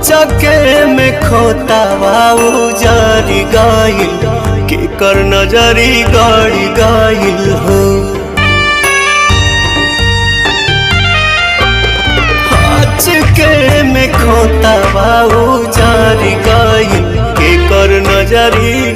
चके में खोतावा उजारी गाइल के कर नजरी गाड़ी गाइल हो। चके में खोतावा उजारी गाइल के कर नजरी